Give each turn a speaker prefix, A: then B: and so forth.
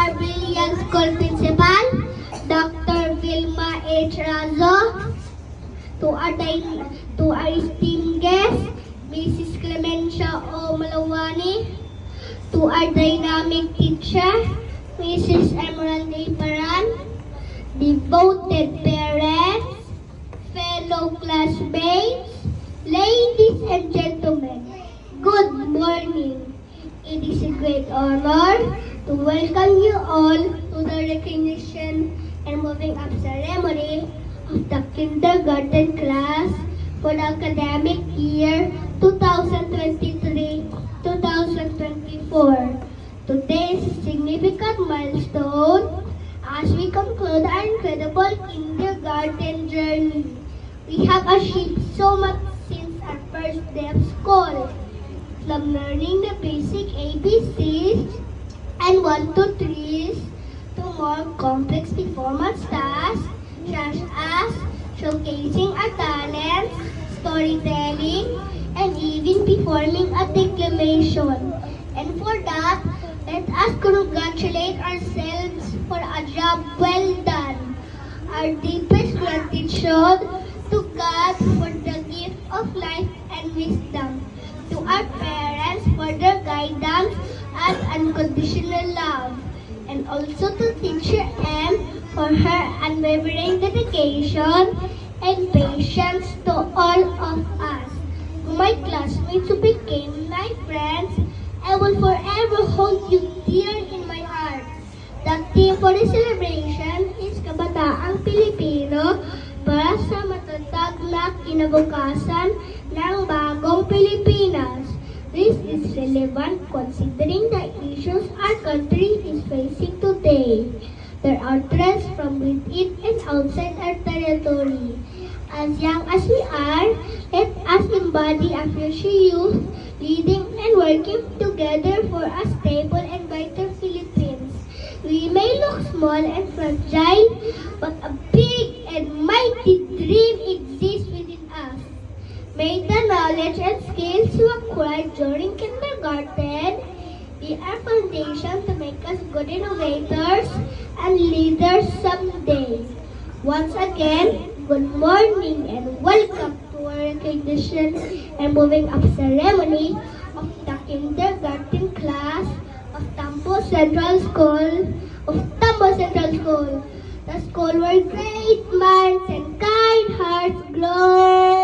A: our brilliant school principal, Dr. Vilma H. Razo, to our esteemed guest, Mrs. Clemencia O. Malawani, to our dynamic teacher, Mrs. Emerald A. Paran, devoted parents, fellow classmates, ladies and gentlemen, good morning. It is a great honor to welcome you all to the recognition and moving up ceremony of the kindergarten class for the academic year 2023-2024. Today is a significant milestone as we conclude our incredible kindergarten journey. We have achieved so much since our first day of school, from learning the basic ABCs and 1, 2, 3s to more complex performance tasks such as showcasing our talents, storytelling, and even performing a declamation. And for that, let us congratulate ourselves for a job well done. Our deepest gratitude to God for the gift of life and wisdom, to our parents for their guidance and unconditional love, and also to Teacher M for her unwavering dedication and patience to all of us. To my classmates who became my friends, I will forever hold you dear in my heart. The theme for the celebration is Kabataang Pilipino para sa matatag na kinabukasan ng bagong Pilipinas. This is relevant considering the issues our country is facing today. There are threats from within and outside our territory. As young as we are, let us embody a future youth, leading and working together for a stable and brighter Philippines. We may look small and fragile, but a big and mighty dream exists within us. May the knowledge and skills you acquired during kindergarten be our foundation to make us good innovators and leaders someday. Once again, good morning and welcome to our recognition and moving up ceremony of the kindergarten class of Tambo Central School, the school where great minds and kind hearts glow.